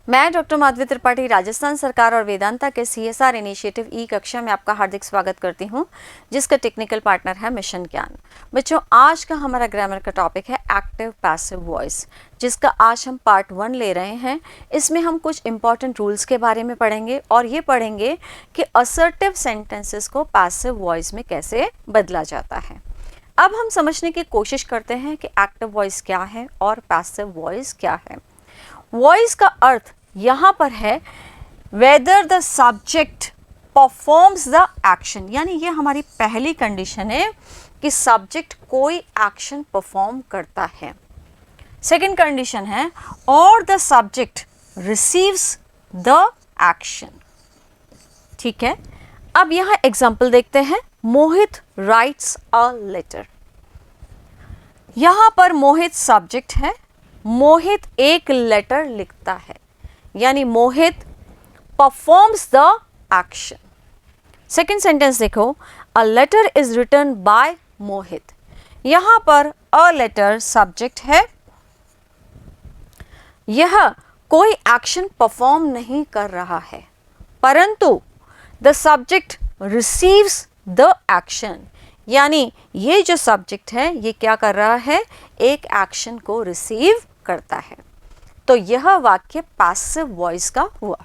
मैं डॉक्टर माधवी त्रिपाठी राजस्थान सरकार और वेदांता के CSR इनिशिएटिव ई कक्षा में आपका हार्दिक स्वागत करती हूं, जिसका टेक्निकल पार्टनर है मिशन ज्ञान। बच्चों, आज का हमारा ग्रामर का टॉपिक है एक्टिव पैसिव वॉइस, जिसका आज हम पार्ट 1 ले रहे हैं। इसमें हम कुछ इंपॉर्टेंट रूल्स के बारे में पढ़ेंगे और ये पढ़ेंगे कि असर्टिव सेंटेंसेस को पैसिव वॉइस में कैसे बदला जाता है। अब हम समझने की कोशिश करते हैं कि एक्टिव वॉइस क्या है और पैसिव वॉइस क्या है। वॉइस का अर्थ यहाँ पर है whether the subject performs the action, यानी ये हमारी पहली कंडीशन है कि सब्जेक्ट कोई एक्शन परफॉर्म करता है। सेकंड कंडीशन है और the subject receives the action. ठीक है, अब यहाँ एग्जाम्पल देखते हैं। मोहित राइट्स अ लेटर। यहाँ पर मोहित सब्जेक्ट है, मोहित एक लेटर लिखता है, यानी Mohit performs the action. Second sentence देखो, a letter is written by Mohit. यहां पर अ लेटर सब्जेक्ट है, यह कोई एक्शन परफॉर्म नहीं कर रहा है, परंतु the subject receives the action, यानी ये जो सब्जेक्ट है ये क्या कर रहा है, एक एक्शन को रिसीव करता है। तो यह वाक्य पैसिव वॉइस का हुआ।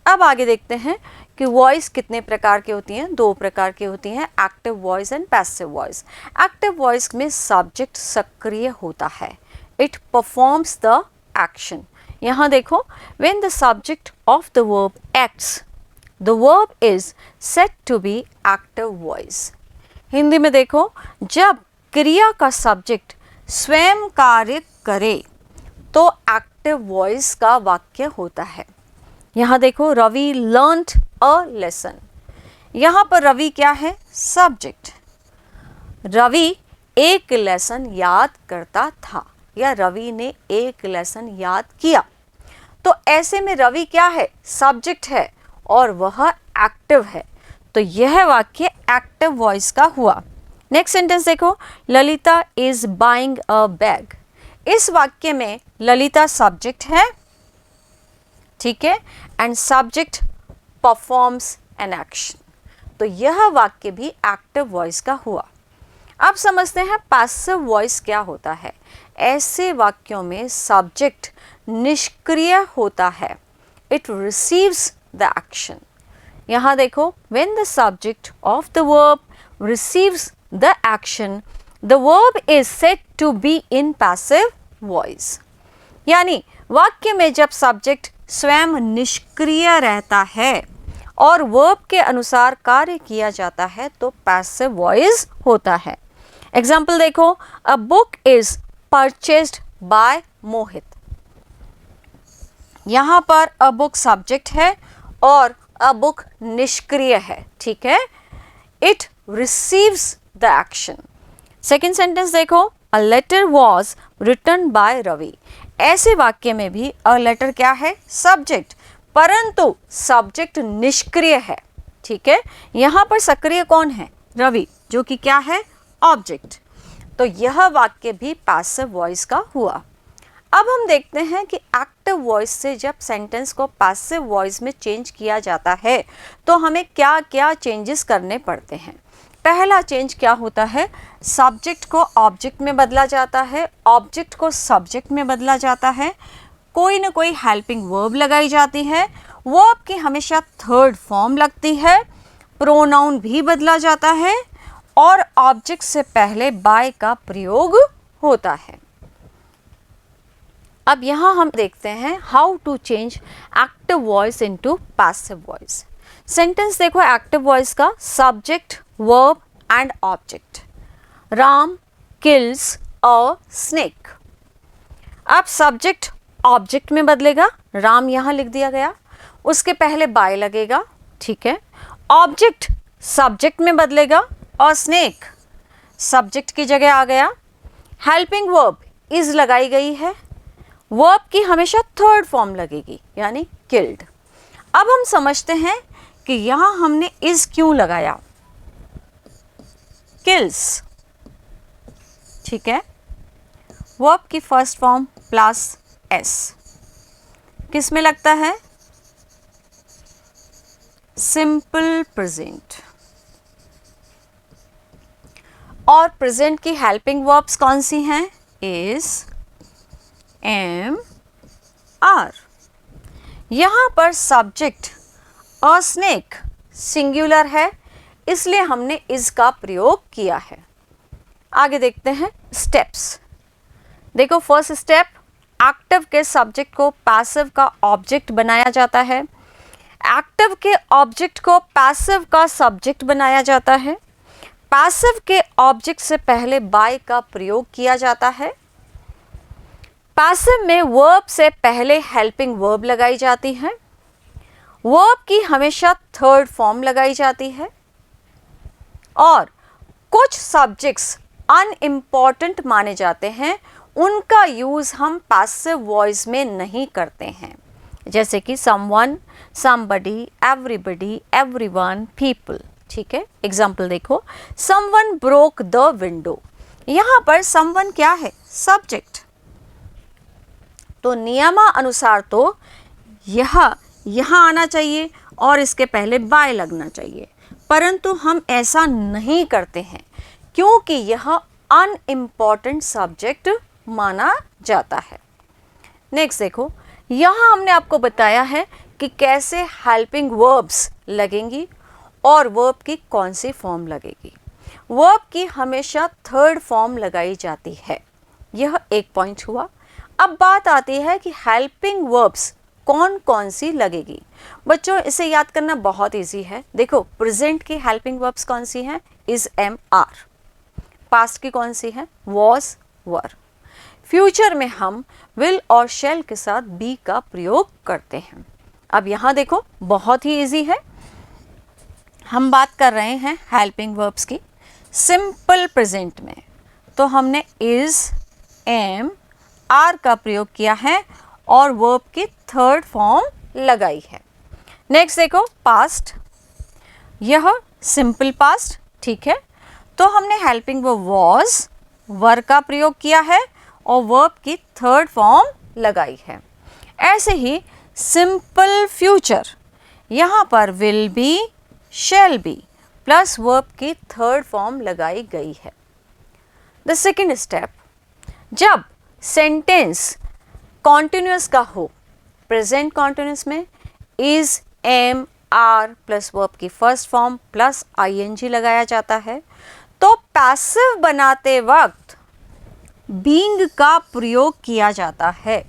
अब आगे देखते हैं कि वॉइस कितने प्रकार की होती हैं। 2 प्रकार की होती हैं, active voice and passive voice. Active voice में सब्जेक्ट सक्रिय होता है, इट परफॉर्म्स द एक्शन। यहाँ देखो, when the subject of the verb acts the verb is said to be active voice. Hindi में देखो, जब क्रिया का सब्जेक्ट स्वयं कार्य करे तो एक्टिव वॉइस का वाक्य होता है। यहाँ देखो, रवि लर्न्ड अ लेसन। यहाँ पर रवि क्या है, सब्जेक्ट। रवि एक लेसन याद करता था या रवि ने एक लेसन याद किया। तो ऐसे में रवि क्या है, सब्जेक्ट है और वह एक्टिव है। तो यह वाक्य एक्टिव वॉइस का हुआ। नेक्स्ट सेंटेंस देखो, Lalita is buying a bag. इस वाक्य में ललिता सब्जेक्ट है, ठीक है, and subject performs an action. तो यह वाक्य भी एक्टिव वॉइस का हुआ। अब समझते हैं पैसिव वॉइस क्या होता है। ऐसे वाक्यों में सब्जेक्ट निष्क्रिय होता है, इट रिसीव्स द एक्शन। यहाँ देखो, when the subject of the verb receives the action the verb is said to be in passive voice, यानी वाक्य में जब सब्जेक्ट स्वयं निष्क्रिय रहता है और वर्ब के अनुसार कार्य किया जाता है तो पैसिव वॉइस होता है। एग्जाम्पल देखो, a book is purchased by Mohit. यहाँ पर अ बुक सब्जेक्ट है और अ बुक निष्क्रिय है, ठीक है, it receives the action. Second sentence देखो, a letter was written by Ravi. ऐसे वाक्य में भी अ लेटर क्या है, सब्जेक्ट, परंतु सब्जेक्ट निष्क्रिय है, ठीक है। यहाँ पर सक्रिय कौन है, रवि, जो कि क्या है, ऑब्जेक्ट। तो यह वाक्य भी पैसिव वॉइस का हुआ। अब हम देखते हैं कि एक्टिव वॉइस से जब सेंटेंस को पैसिव वॉइस में चेंज किया जाता है तो हमें क्या क्या चेंजेस करने पड़ते हैं। पहला चेंज क्या होता है, सब्जेक्ट को ऑब्जेक्ट में बदला जाता है, ऑब्जेक्ट को सब्जेक्ट में बदला जाता है, कोई ना कोई हेल्पिंग वर्ब लगाई जाती है, वर्ब की हमेशा थर्ड फॉर्म लगती है, प्रोनाउन भी बदला जाता है और ऑब्जेक्ट से पहले बाय का प्रयोग होता है। अब यहाँ हम देखते हैं how to change active voice into passive voice. Sentence देखो एक्टिव वॉइस का, subject, verb and object. Ram kills a snake. अब सब्जेक्ट ऑब्जेक्ट में बदलेगा, राम यहाँ लिख दिया गया, उसके पहले बाय लगेगा, ठीक है। ऑब्जेक्ट सब्जेक्ट में बदलेगा और स्नेक सब्जेक्ट की जगह आ गया। हेल्पिंग वर्ब इज लगाई गई है, वर्ब की हमेशा थर्ड फॉर्म लगेगी, यानी किल्ड। अब हम समझते हैं कि यहां हमने इज क्यों लगाया, किल्स, ठीक है, वर्ब की फर्स्ट फॉर्म प्लस एस, किस में लगता है? Simple present. और प्रेजेंट की हेल्पिंग वर्ब्स कौन सी हैं? Is, am, are. यहां पर सब्जेक्ट अ स्नेक सिंगुलर है, इसलिए हमने इज का प्रयोग किया है। आगे देखते हैं स्टेप्स। देखो फर्स्ट स्टेप, एक्टिव के सब्जेक्ट को पैसिव का ऑब्जेक्ट बनाया जाता है। एक्टिव के ऑब्जेक्ट को पैसिव का सब्जेक्ट बनाया जाता है। पैसिव के ऑब्जेक्ट से पहले बाय का प्रयोग किया जाता है। पैसिव में वर्ब से पहले हेल्पिंग वर्ब लगाई जाती है। वर्ब की हमेशा थर्ड फॉर्म लगाई जाती है। और कुछ सब्जेक्ट्स अनइम्पॉर्टेंट माने जाते हैं, उनका यूज हम पैसिव वॉइस में नहीं करते हैं, जैसे कि someone, somebody, everybody, everyone, people. ठीक है, एग्जाम्पल देखो, समवन ब्रोक द विंडो। यहां पर समवन क्या है? सब्जेक्ट। तो नियमानुसार तो यहां आना चाहिए और इसके पहले बाय लगना चाहिए, परंतु हम ऐसा नहीं करते हैं क्योंकि यह अनइम्पॉर्टेंट सब्जेक्ट माना जाता है। नेक्स्ट देखो, यहां हमने आपको बताया है कि कैसे हेल्पिंग वर्ब्स लगेंगी और वर्ब की कौन सी फॉर्म लगेगी। वर्ब की हमेशा थर्ड फॉर्म लगाई जाती है, यह एक पॉइंट हुआ। अब बात आती है कि हेल्पिंग वर्ब्स कौन कौन सी लगेगी। बच्चों इसे याद करना बहुत इजी है। देखो प्रेजेंट की हेल्पिंग वर्ब्स कौन सी हैं? Is, am, are. पास्ट की कौन सी है? Was, were. फ्यूचर में हम विल और शैल के साथ बी का प्रयोग करते हैं। अब यहां देखो बहुत ही इजी है, हम बात कर रहे हैं हेल्पिंग वर्ब्स की सिंपल प्रेजेंट में, तो हमने इज, एम, आर का प्रयोग किया है और वर्ब की थर्ड फॉर्म लगाई है। नेक्स्ट देखो पास्ट, यह सिंपल पास्ट। ठीक है, तो हमने हेल्पिंग वर्ब वॉज, वर का प्रयोग किया है और वर्ब की थर्ड फॉर्म लगाई है। ऐसे ही सिंपल फ्यूचर, यहाँ पर will be, shall be plus verb की थर्ड फॉर्म लगाई गई है। द सेकेंड स्टेप, जब सेंटेंस कॉन्टिन्यूअस का हो, प्रेजेंट कॉन्टिन्यूअस में is, am, are plus verb की फर्स्ट फॉर्म प्लस आईएनजी लगाया जाता है, तो पैसिव बनाते वक्त बीइंग का प्रयोग किया जाता है।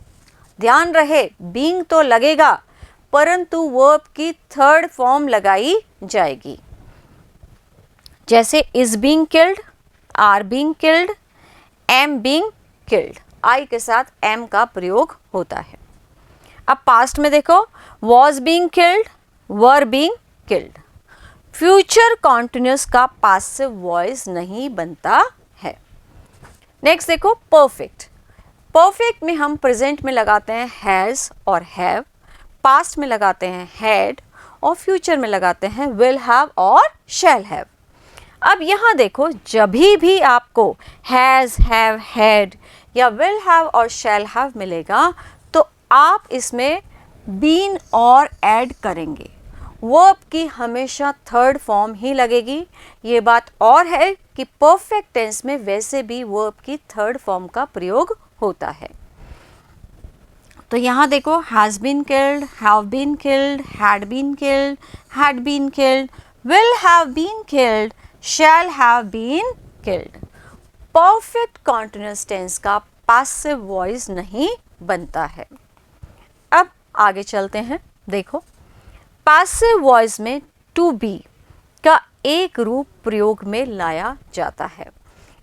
ध्यान रहे बीइंग तो लगेगा परंतु वर्ब की थर्ड फॉर्म लगाई जाएगी, जैसे is being killed, are being killed, am being killed. I के साथ एम का प्रयोग होता है। अब पास्ट में देखो, was being killed, were being killed. Future continuous का पैसिव वॉइस नहीं बनता है। नेक्स्ट देखो परफेक्ट। परफेक्ट में हम प्रेजेंट में लगाते हैं हैज़ और हैव, पास्ट में लगाते हैं हैड और फ्यूचर में लगाते हैं विल हैव और शैल हैव। अब यहाँ देखो, जब भी आपको हैज़, हैव, हैड या विल हैव और शैल हैव मिलेगा तो आप इसमें बीन और ऐड करेंगे। वर्ब की हमेशा थर्ड फॉर्म ही लगेगी। ये बात और है कि परफेक्ट टेंस में वैसे भी वर्ब की थर्ड फॉर्म का प्रयोग होता है। तो यहाँ देखो, has been killed, have been killed, had been killed, had been killed, will have been killed, shall have been killed. Perfect continuous tense का पैसिव वॉइस नहीं बनता है। अब आगे चलते हैं। देखो पैसिव वॉइस में टू बी का एक रूप प्रयोग में लाया जाता है।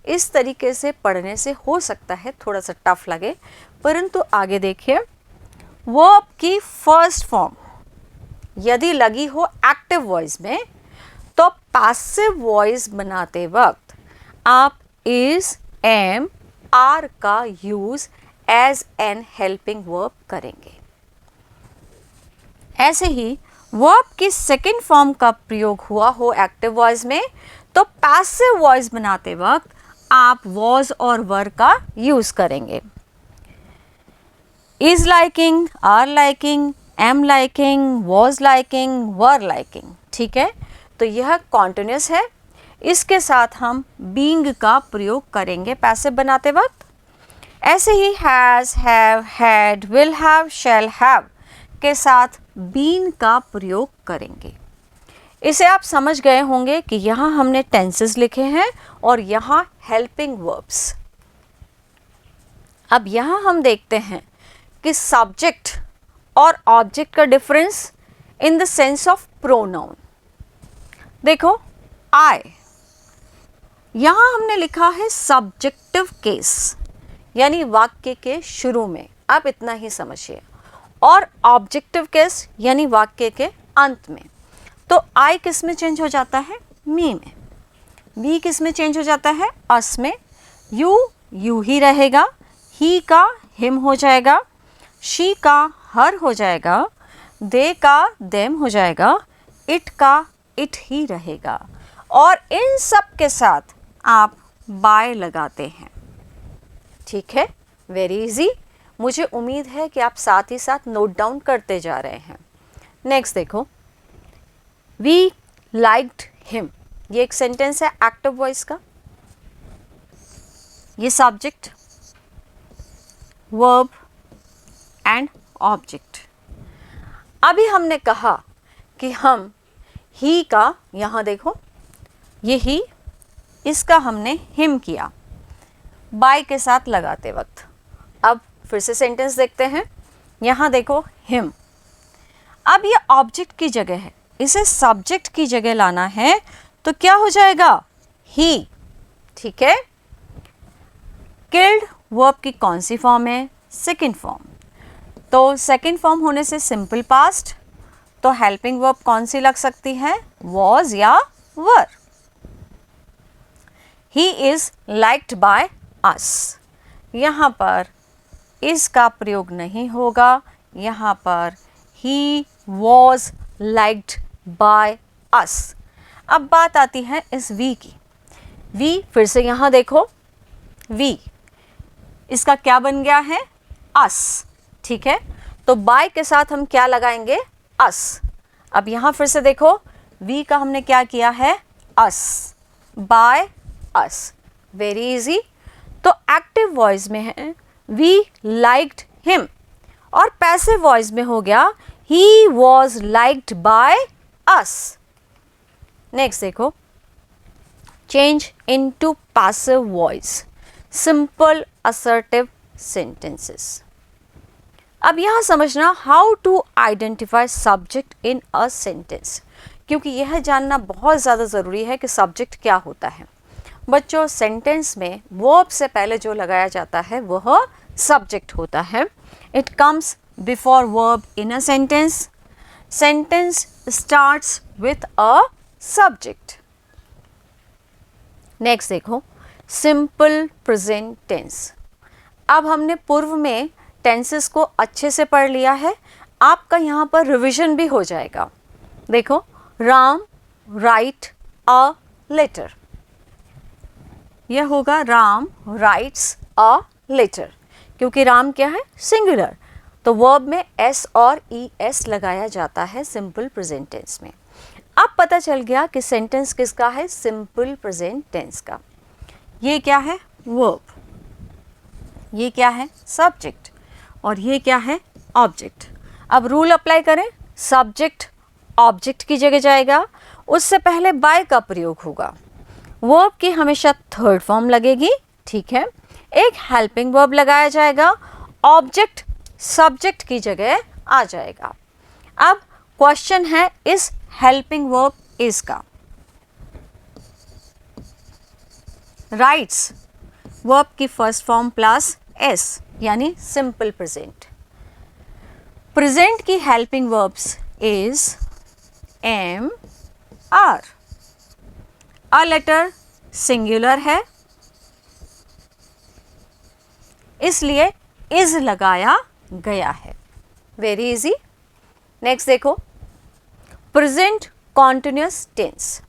इस तरीके से पढ़ने से हो सकता है थोड़ा सा टफ लगे, परंतु आगे देखिए, वर्ब की फर्स्ट फॉर्म यदि लगी हो एक्टिव वॉइस में तो पैसिव वॉइस बनाते वक्त आप इज, एम, आर का use as an helping verb करेंगे। ऐसे ही वर्ब की सेकेंड फॉर्म का प्रयोग हुआ हो एक्टिव वॉइस में तो पैसिव वॉइस बनाते वक्त आप वॉज और वर का यूज करेंगे। Is liking, are liking, am liking, was liking, were liking. ठीक है, तो यह कॉन्टिन्यूस है। इसके साथ हम बीइंग का प्रयोग करेंगे पैसिव बनाते वक्त। ऐसे he has, have, had, will have, shall have के साथ बीन का प्रयोग करेंगे। इसे आप समझ गए होंगे कि यहाँ हमने टेंसेस लिखे हैं और यहाँ हेल्पिंग वर्ब्स। अब यहाँ हम देखते हैं कि सब्जेक्ट और ऑब्जेक्ट का difference in the sense of pronoun. देखो, आई, यहाँ हमने लिखा है सब्जेक्टिव केस, यानी वाक्य के शुरू में, आप इतना ही समझिए, और ऑब्जेक्टिव केस यानी वाक्य के अंत में। तो आई किस में चेंज हो जाता है? मी में। बी किस में चेंज हो जाता है? अस में। यू ही रहेगा, ही का हिम हो जाएगा, शी का हर हो जाएगा, दे का देम हो जाएगा, इट का इट ही रहेगा, और इन सब के साथ आप बाय लगाते हैं। ठीक है, वेरी इजी। मुझे उम्मीद है कि आप साथ ही साथ नोट डाउन करते जा रहे हैं। नेक्स्ट देखो, वी लाइक्ड हिम, ये एक सेंटेंस है एक्टिव वॉइस का। ये सब्जेक्ट, वर्ब एंड ऑब्जेक्ट। अभी हमने कहा कि हम ही का, यहाँ देखो ये ही, इसका हमने हिम किया बाय के साथ लगाते वक्त। अब फिर से सेंटेंस देखते हैं। यहाँ देखो हिम, अब ये ऑब्जेक्ट की जगह है, इसे सब्जेक्ट की जगह लाना है, तो क्या हो जाएगा? ही। ठीक है, किल्ड वर्ब की कौन सी फॉर्म है? Second form. तो सेकंड फॉर्म होने से सिंपल पास्ट, तो हेल्पिंग वर्ब कौन सी लग सकती है? वॉज या were. He is liked by us, यहाँ पर इस का प्रयोग नहीं होगा, यहाँ पर he was liked by us. अब बात आती है इस वी की। वी, फिर से यहाँ देखो, वी इसका क्या बन गया है? अस। ठीक है, तो बाय के साथ हम क्या लगाएंगे? अस। अब यहाँ फिर से देखो, वी का हमने क्या किया है? Us, by us. Very easy. तो एक्टिव वॉइस में है वी लाइक्ड हिम, और पैसिव वॉइस में हो गया he was liked by us. Next देखो, change into passive voice, simple assertive sentences. अब यहाँ समझना how to identify subject in a sentence, क्योंकि यह जानना बहुत ज़्यादा ज़रूरी है कि सब्जेक्ट क्या होता है। बच्चों, सेंटेंस में वर्ब से पहले जो लगाया जाता है वह सब्जेक्ट होता है। It comes before verb in a sentence. Sentence starts with a subject. Next देखो, सिंपल प्रेजेंट टेंस। अब हमने पूर्व में टेंसेस को अच्छे से पढ़ लिया है, आपका यहाँ पर रिवीजन भी हो जाएगा। देखो, राम राइट अ लेटर, यह होगा राम राइट्स अ लेटर, क्योंकि राम क्या है? सिंगुलर, तो वर्ब में एस और ई एस लगाया जाता है सिंपल प्रेजेंट टेंस में। अब पता चल गया कि सेंटेंस किसका है? सिंपल प्रेजेंट टेंस का। ये क्या है? वर्ब, ये क्या है? सब्जेक्ट, और ये क्या है? ऑब्जेक्ट। अब रूल अप्लाई करें, सब्जेक्ट ऑब्जेक्ट की जगह जाएगा, उससे पहले बाय का प्रयोग होगा। वर्ब की हमेशा थर्ड फॉर्म लगेगी। ठीक है, एक हेल्पिंग वर्ब लगाया जाएगा, ऑब्जेक्ट सब्जेक्ट की जगह आ जाएगा। अब क्वेश्चन है इस हेल्पिंग वर्ब इज का। राइट्स वर्ब की फर्स्ट फॉर्म प्लस एस, यानी सिंपल प्रेजेंट। प्रेजेंट की helping verbs is am are. A letter singular है, इसलिए इज लगाया गया है। Very easy. नेक्स्ट देखो, प्रेजेंट कॉन्टिन्यूअस टेंस।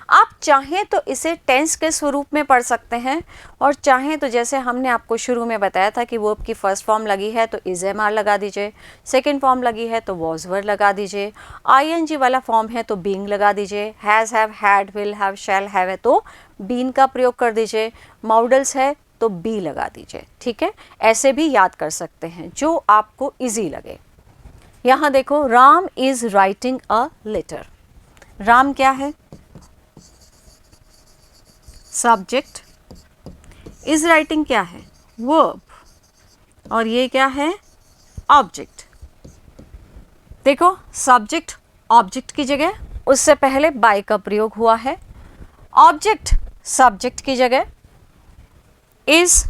आप चाहें तो इसे टेंस के स्वरूप में पढ़ सकते हैं, और चाहें तो जैसे हमने आपको शुरू में बताया था कि वर्ब की फर्स्ट फॉर्म लगी है तो इज एम आर लगा दीजिए, सेकेंड फॉर्म लगी है तो वॉज वर लगा दीजिए, आईएनजी वाला फॉर्म है तो बीइंग लगा दीजिए, has have had will have shall have है तो बीन का प्रयोग कर दीजिए, मॉडल्स है तो बी लगा दीजिए। ठीक है, ऐसे भी याद कर सकते हैं जो आपको इजी लगे। यहाँ देखो, Ram is writing a letter. Ram क्या है? सब्जेक्ट। इज राइटिंग क्या है? वर्ब। और ये क्या है? ऑब्जेक्ट। देखो, सब्जेक्ट ऑब्जेक्ट की जगह, उससे पहले बाय का प्रयोग हुआ है। ऑब्जेक्ट सब्जेक्ट की जगह, इज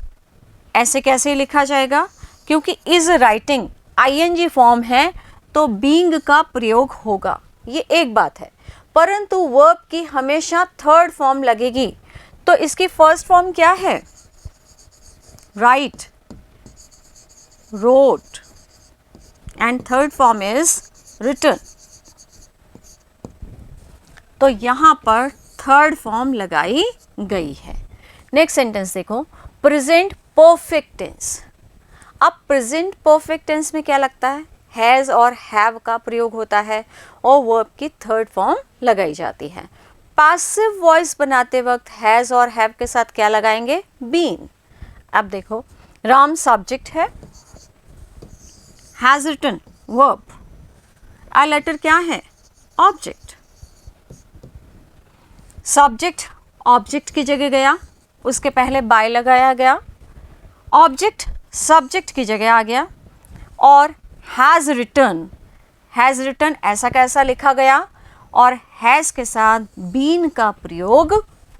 ऐसे कैसे लिखा जाएगा? क्योंकि इज राइटिंग आईएनजी फॉर्म है तो बीइंग का प्रयोग होगा, ये एक बात है। परंतु वर्ब की हमेशा थर्ड फॉर्म लगेगी, तो इसकी फर्स्ट फॉर्म क्या है? Write, wrote, and third form is written. तो यहां पर थर्ड फॉर्म लगाई गई है। नेक्स्ट सेंटेंस देखो, प्रेजेंट परफेक्ट टेंस। अब प्रेजेंट परफेक्ट टेंस में क्या लगता है? हैज़ और हैव का प्रयोग होता है और वर्ब की थर्ड फॉर्म लगाई जाती है। पैसिव वॉइस बनाते वक्त हैज़ और हैव के साथ क्या लगाएंगे? बीन। अब देखो, राम सब्जेक्ट है, has written verb, a letter क्या है? ऑब्जेक्ट। सब्जेक्ट ऑब्जेक्ट की जगह गया, उसके पहले बाय लगाया गया, ऑब्जेक्ट सब्जेक्ट की जगह आ गया, और हैज़ रिटन ऐसा कैसा लिखा गया और हैज़ के साथ बीन का प्रयोग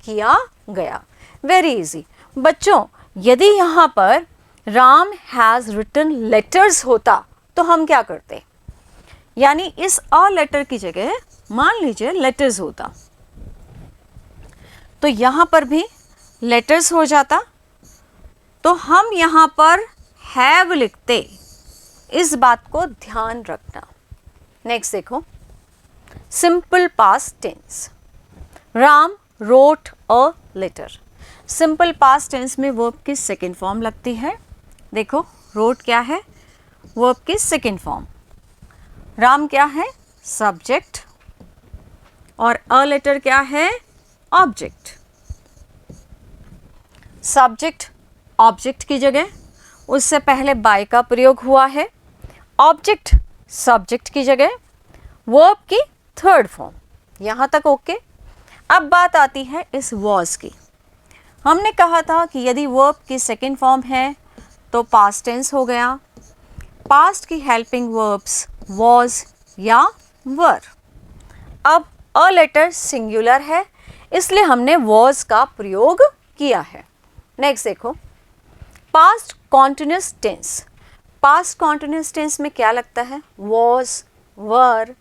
किया गया। वेरी इजी बच्चों। यदि यहाँ पर राम हैज़ रिटन लेटर्स होता तो हम क्या करते? यानी इस अ लेटर की जगह मान लीजिए लेटर्स होता, तो यहाँ पर भी लेटर्स हो जाता, तो हम यहाँ पर हैव लिखते। इस बात को ध्यान रखना। नेक्स्ट देखो, simple past tense. Ram wrote a letter. Simple past tense में वर्ब की सेकेंड फॉर्म लगती है। देखो, रोट क्या है? वर्ब की सेकेंड फॉर्म। राम क्या है? सब्जेक्ट, और अ लेटर क्या है? ऑब्जेक्ट। सब्जेक्ट ऑब्जेक्ट की जगह, उससे पहले बाय का प्रयोग हुआ है। ऑब्जेक्ट सब्जेक्ट की जगह, वर्ब की थर्ड फॉर्म। यहाँ तक ओके। अब बात आती है इस वॉज की। हमने कहा था कि यदि वर्ब की सेकेंड फॉर्म है तो पास्ट टेंस हो गया। पास्ट की हेल्पिंग वर्ब्स वॉज या वर। अब अ लेटर सिंगुलर है, इसलिए हमने वॉज का प्रयोग किया है। नेक्स्ट देखो, past continuous tense. Past continuous tense में क्या लगता है? वॉज, वर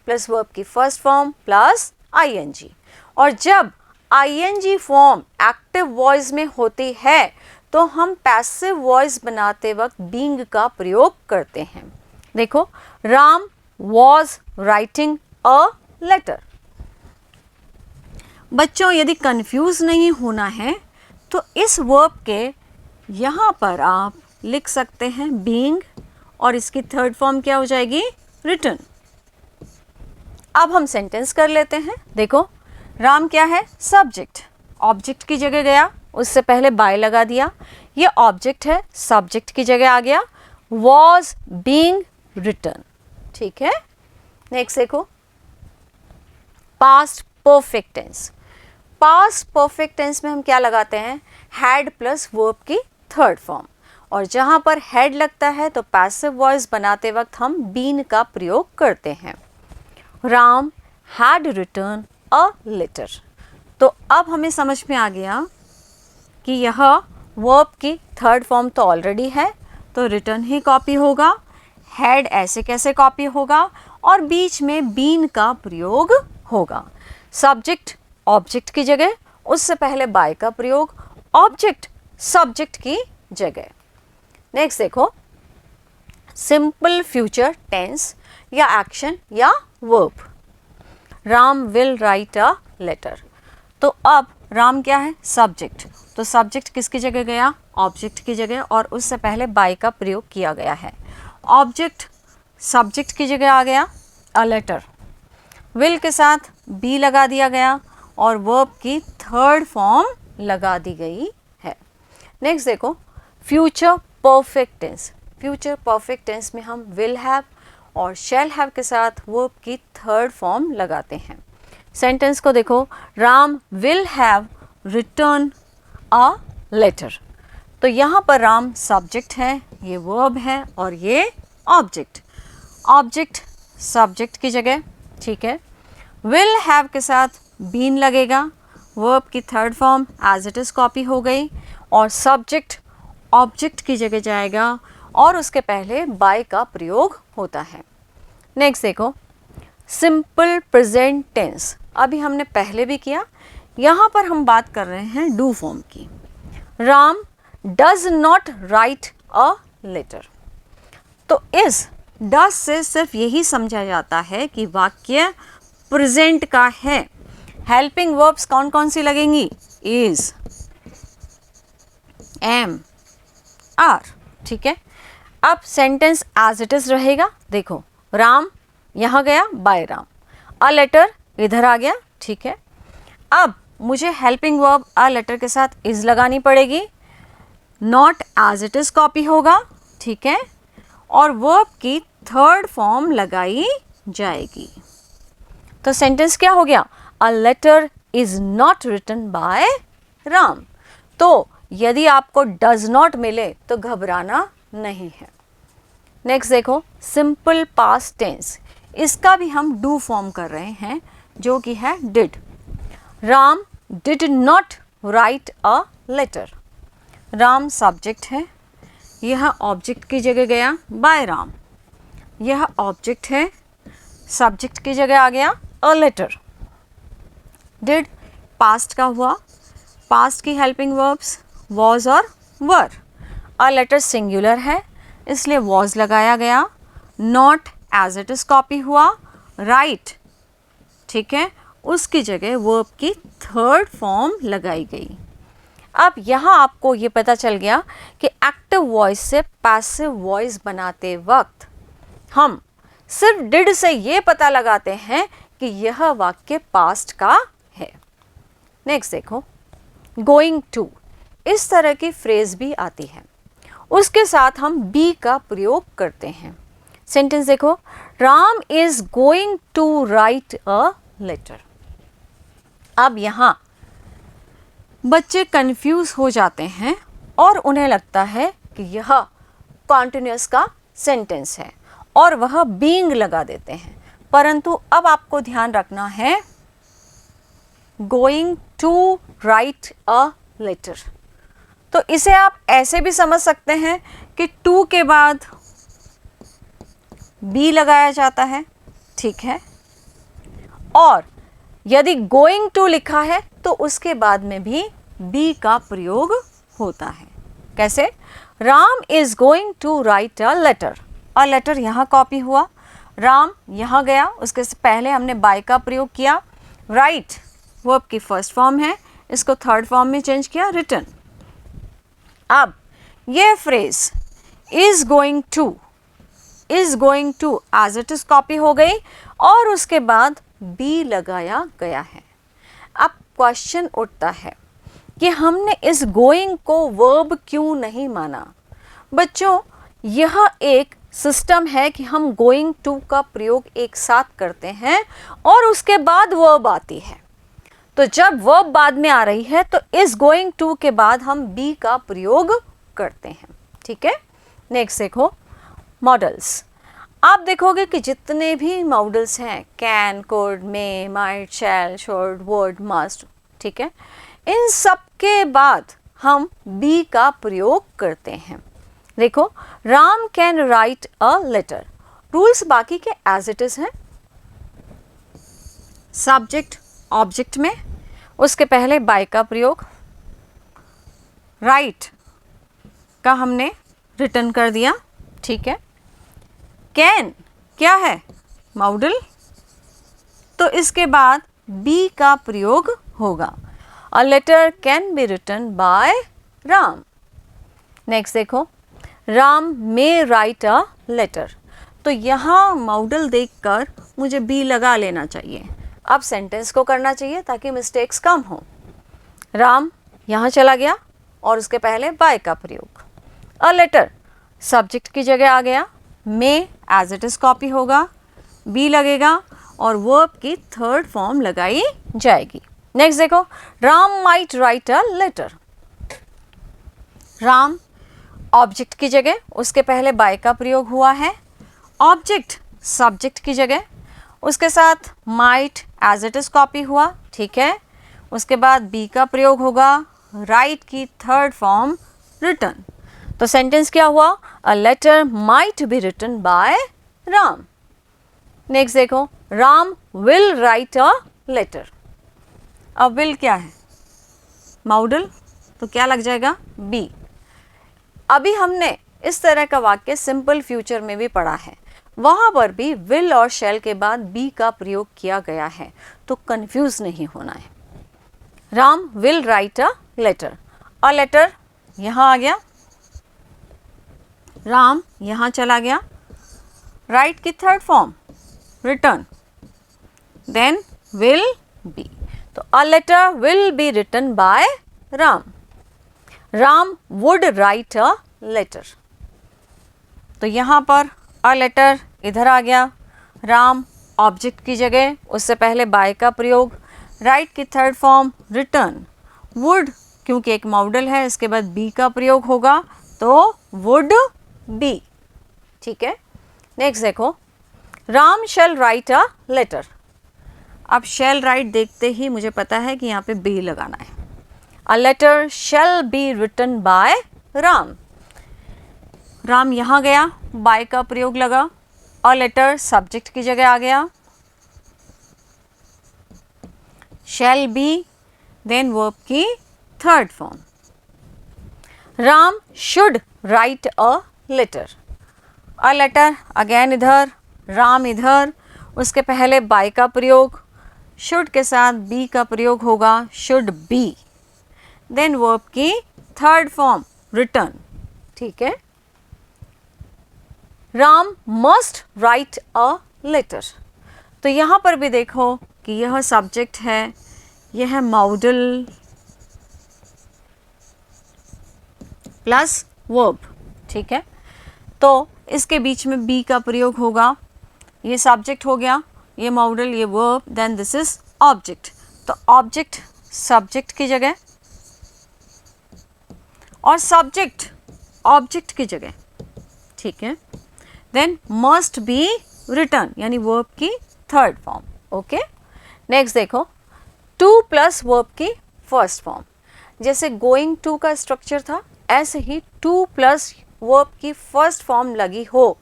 प्लस वर्ब की फर्स्ट फॉर्म प्लस आईएनजी। और जब आईएनजी फॉर्म एक्टिव वॉइस में होती है तो हम पैसिव वॉइस बनाते वक्त बीइंग का प्रयोग करते हैं। देखो, Ram was writing a letter. बच्चों, यदि कंफ्यूज नहीं होना है तो इस वर्ब के यहाँ पर आप लिख सकते हैं बीइंग, और इसकी थर्ड फॉर्म क्या हो जाएगी? रिटन। अब हम सेंटेंस कर लेते हैं। देखो, राम क्या है? सब्जेक्ट। ऑब्जेक्ट की जगह गया, उससे पहले बाय लगा दिया, ये ऑब्जेक्ट है, सब्जेक्ट की जगह आ गया, वॉज बीइंग रिटन। ठीक है। नेक्स्ट देखो, past perfect tense. Past perfect tense में हम क्या लगाते हैं? हैड प्लस वर्ब की थर्ड फॉर्म, और जहां पर हैड लगता है तो पैसिव वॉइस बनाते वक्त हम बीन का प्रयोग करते हैं। Ram had written a letter. तो अब हमें समझ में आ गया कि यह वर्ब की थर्ड फॉर्म तो ऑलरेडी है, तो रिटन ही कॉपी होगा, हैड ऐसे कैसे कॉपी होगा, और बीच में बीन का प्रयोग होगा। सब्जेक्ट ऑब्जेक्ट की जगह, उससे पहले बाय का प्रयोग, ऑब्जेक्ट सब्जेक्ट की जगह। नेक्स्ट देखो, सिंपल फ्यूचर टेंस या एक्शन या verb. Ram will write a letter. तो अब राम क्या है? सब्जेक्ट। तो सब्जेक्ट किसकी जगह गया? ऑब्जेक्ट की जगह, और उससे पहले बाय का प्रयोग किया गया है। ऑब्जेक्ट सब्जेक्ट की जगह आ गया अ लेटर, विल के साथ बी लगा दिया गया और वर्ब की थर्ड फॉर्म लगा दी गई है। नेक्स्ट देखो future perfect tense. Future perfect tense में हम विल हैव और शैल हैव के साथ वर्ब की थर्ड फॉर्म लगाते हैं। सेंटेंस को देखो, Ram will have written a letter. तो यहाँ पर राम सब्जेक्ट है, ये वर्ब है और ये ऑब्जेक्ट। ऑब्जेक्ट सब्जेक्ट की जगह, ठीक है। विल हैव के साथ बीन लगेगा, वर्ब की third form as it is copy हो गई, और सब्जेक्ट ऑब्जेक्ट की जगह जाएगा और उसके पहले बाय का प्रयोग होता है। नेक्स्ट देखो सिंपल प्रेजेंट टेंस। अभी हमने पहले भी किया, यहाँ पर हम बात कर रहे हैं डू फॉर्म की। Ram does not write a letter. तो इस डज से सिर्फ यही समझा जाता है कि वाक्य प्रेजेंट का है। हेल्पिंग वर्ब्स कौन कौन सी लगेंगी? इज, एम, आर, ठीक है। अब सेंटेंस एज इट इज रहेगा। देखो राम यहाँ गया बाय राम, अ लेटर इधर आ गया, ठीक है। अब मुझे हेल्पिंग वर्ब अ लेटर के साथ इज लगानी पड़ेगी, not as it is copy होगा, ठीक है, और वर्ब की थर्ड फॉर्म लगाई जाएगी। तो सेंटेंस क्या हो गया? A letter is not written by Ram. तो यदि आपको डज नॉट मिले तो घबराना नहीं है। नेक्स्ट देखो सिंपल पास्ट टेंस। इसका भी हम डू फॉर्म कर रहे हैं जो कि है did. Ram did not write a letter. Ram subject है, यह ऑब्जेक्ट की जगह गया बाय राम। यह ऑब्जेक्ट है, सब्जेक्ट की जगह आ गया अ लेटर। डिड पास्ट का हुआ, पास्ट की हेल्पिंग वर्ब्स वॉज और वर। अ लेटर सिंगुलर है इसलिए वॉज लगाया गया, not as it is copy हुआ, राइट, ठीक है, उसकी जगह वर्ब की थर्ड फॉर्म लगाई गई। अब यहाँ आपको ये पता चल गया कि एक्टिव वॉइस से पैसिव वॉइस बनाते वक्त हम सिर्फ डिड से ये पता लगाते हैं कि यह वाक्य पास्ट का है। नेक्स्ट देखो गोइंग टू। इस तरह की फ्रेज भी आती है, उसके साथ हम बी का प्रयोग करते हैं। सेंटेंस देखो, Ram is going to write a letter. अब यहाँ बच्चे कंफ्यूज हो जाते हैं और उन्हें लगता है कि यह कॉन्टिन्यूअस का सेंटेंस है और वह बीइंग लगा देते हैं, परंतु अब आपको ध्यान रखना है going to write a letter. तो इसे आप ऐसे भी समझ सकते हैं कि टू के बाद बी लगाया जाता है, ठीक है, और यदि गोइंग टू लिखा है तो उसके बाद में भी बी का प्रयोग होता है। कैसे? Ram is going to write a letter. A letter यहाँ कॉपी हुआ, राम यहाँ गया, उसके पहले हमने बाय का प्रयोग किया। राइट वर्ब की फर्स्ट फॉर्म है, इसको थर्ड फॉर्म में चेंज किया, रिटन। अब ये phrase is going to as it is copy हो गई और उसके बाद बी लगाया गया है। अब क्वेश्चन उठता है कि हमने इस गोइंग को वर्ब क्यों नहीं माना? बच्चों, यह एक सिस्टम है कि हम गोइंग टू का प्रयोग एक साथ करते हैं और उसके बाद वर्ब आती है। तो जब वर्ब बाद में आ रही है तो इस गोइंग टू के बाद हम बी का प्रयोग करते हैं, ठीक है। नेक्स्ट देखो मॉडल्स। आप देखोगे कि जितने भी मॉडल्स हैं, can, could, may, might, shall, should, would, must, ठीक है, इन सब के बाद हम बी का प्रयोग करते हैं। देखो Ram can write a letter. Rules बाकी के एज इट इज हैं। सब्जेक्ट ऑब्जेक्ट में, उसके पहले बाय का प्रयोग, राइट का हमने रिटर्न कर दिया, ठीक है। कैन क्या है? मॉडल, तो इसके बाद बी का प्रयोग होगा। A letter can be written by Ram. Next देखो, Ram may write a letter. तो यहाँ मॉडल देखकर मुझे बी लगा लेना चाहिए। अब सेंटेंस को करना चाहिए ताकि मिस्टेक्स कम हो। राम यहाँ चला गया और उसके पहले बाय का प्रयोग। अ लेटर सब्जेक्ट की जगह आ गया, मे एज इट इज कॉपी होगा, बी लगेगा और वर्ब की थर्ड फॉर्म लगाई जाएगी। नेक्स्ट देखो, Ram might write a letter. Ram object की जगह, उसके पहले बाय का प्रयोग हुआ है। ऑब्जेक्ट सब्जेक्ट की जगह, उसके साथ might as it is copy हुआ, ठीक है। उसके बाद बी का प्रयोग होगा, राइट की थर्ड फॉर्म रिटन। तो सेंटेंस क्या हुआ? A letter might be written by Ram. Next देखो, Ram will write a letter. अब विल क्या है? मॉडल, तो क्या लग जाएगा? बी। अभी हमने इस तरह का वाक्य सिंपल फ्यूचर में भी पढ़ा है, वहां पर भी विल और शैल के बाद बी का प्रयोग किया गया है, तो कंफ्यूज नहीं होना है। Ram will write a letter. A letter यहां आ गया, राम यहां चला गया, राइट की third form return, then will be. तो a letter will be written by Ram. Ram would write a letter. तो यहां पर अ लेटर इधर आ गया, राम ऑब्जेक्ट की जगह, उससे पहले बाय का प्रयोग, राइट की थर्ड फॉर्म रिटर्न, वुड क्योंकि एक मॉडल है इसके बाद बी का प्रयोग होगा, तो वुड बी, ठीक है। नेक्स्ट देखो, Ram shall write a letter. अब शैल राइट देखते ही मुझे पता है कि यहाँ पे बी लगाना है। A letter shall be written by Ram. Ram यहाँ गया, बाय का प्रयोग लगा, अ लेटर सब्जेक्ट की जगह आ गया, शैल बी, देन वर्ब की third form. Ram should write a letter. A letter again इधर, राम इधर, उसके पहले बाय का प्रयोग, शुड के साथ बी का प्रयोग होगा, शुड बी, देन वर्ब की थर्ड फॉर्म रिटर्न, ठीक है। Ram must write a letter. तो यहाँ पर भी देखो कि यह सब्जेक्ट है, यह है मॉडल प्लस वर्ब, ठीक है। तो इसके बीच में बी का प्रयोग होगा, ये सब्जेक्ट हो गया, ये मॉडल, ये verb, then this is object. तो ऑब्जेक्ट सब्जेक्ट की जगह और सब्जेक्ट ऑब्जेक्ट की जगह, ठीक है। देन मस्ट बी रिटर्न यानी वर्ब की थर्ड फॉर्म, ओके। नेक्स्ट देखो, टू प्लस वर्ब की फर्स्ट फॉर्म। जैसे गोइंग टू का स्ट्रक्चर था, ऐसे ही टू प्लस वर्ब की फर्स्ट फॉर्म लगी हो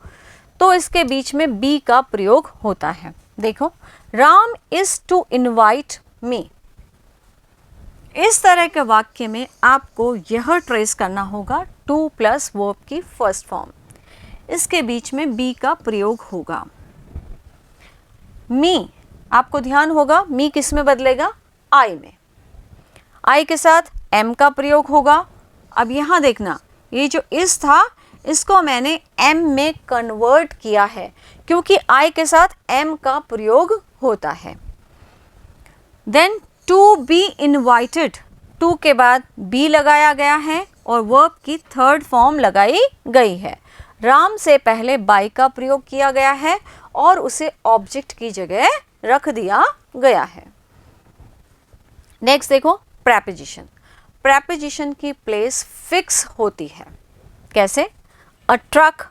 तो इसके बीच में बी का प्रयोग होता है। देखो, Ram is to invite me. इस तरह के वाक्य में आपको यह ट्रेस करना होगा, टू प्लस वर्ब की फर्स्ट फॉर्म, इसके बीच में बी का प्रयोग होगा। मी, आपको ध्यान होगा मी किस में बदलेगा? आई में। आई के साथ एम का प्रयोग होगा। अब यहां देखना, ये जो इस था इसको मैंने एम में कन्वर्ट किया है क्योंकि आई के साथ एम का प्रयोग होता है। Then to be invited, to के बाद बी लगाया गया है और वर्ब की थर्ड फॉर्म लगाई गई है। राम से पहले बाय का प्रयोग किया गया है और उसे ऑब्जेक्ट की जगह रख दिया गया है। नेक्स्ट देखो, प्रेपोजिशन। प्रेपोजिशन की प्लेस फिक्स होती है। कैसे? अ ट्रक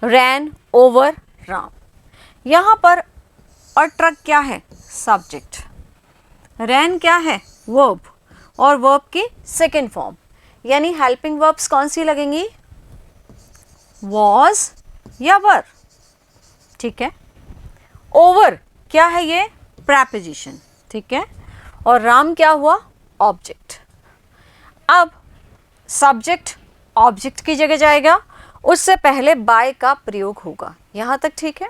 रैन ओवर राम। यहां पर अ ट्रक क्या है? सब्जेक्ट। रैन क्या है? वर्ब, और वर्ब की सेकेंड फॉर्म, यानी हेल्पिंग वर्ब्स कौन सी लगेंगी? वॉज या वर, ठीक है। ओवर क्या है? ये प्रेपोजिशन, ठीक है। और राम क्या हुआ? ऑब्जेक्ट। अब सब्जेक्ट ऑब्जेक्ट की जगह जाएगा, उससे पहले बाय का प्रयोग होगा, यहां तक ठीक है।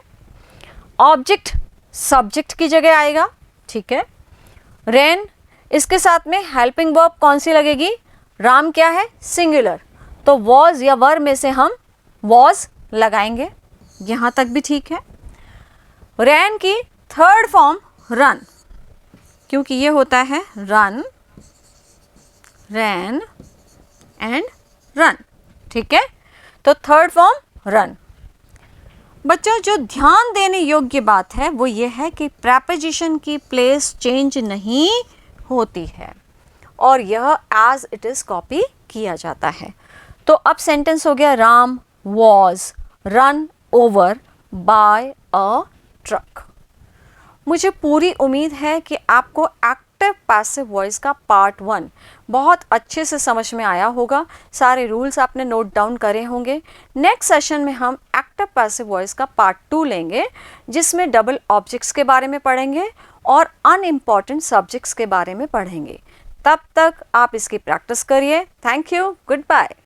ऑब्जेक्ट सब्जेक्ट की जगह आएगा, ठीक है। रैन इसके साथ में हेल्पिंग वर्ब कौन सी लगेगी? राम क्या है? सिंगुलर, तो वॉज या वर में से हम वॉज लगाएंगे। यहां तक भी ठीक है। रैन की थर्ड फॉर्म रन, क्योंकि ये होता है रन, रैन एंड रन, ठीक है। तो थर्ड फॉर्म रन। बच्चों, जो ध्यान देने योग्य बात है वो ये है कि प्रेपोजिशन की प्लेस चेंज नहीं होती है और यह एज इट इज कॉपी किया जाता है। तो अब सेंटेंस हो गया Ram was run over by a truck. मुझे पूरी उम्मीद है कि आपको एक्टिव पैसिव वॉइस का पार्ट 1 बहुत अच्छे से समझ में आया होगा। सारे रूल्स आपने नोट डाउन करे होंगे। नेक्स्ट सेशन में हम एक्टिव पैसिव वॉइस का पार्ट 2 लेंगे, जिसमें डबल ऑब्जेक्ट्स के बारे में पढ़ेंगे और अनइम्पॉर्टेंट सब्जेक्ट्स के बारे में पढ़ेंगे। तब तक आप इसकी प्रैक्टिस करिए। Thank you, good bye.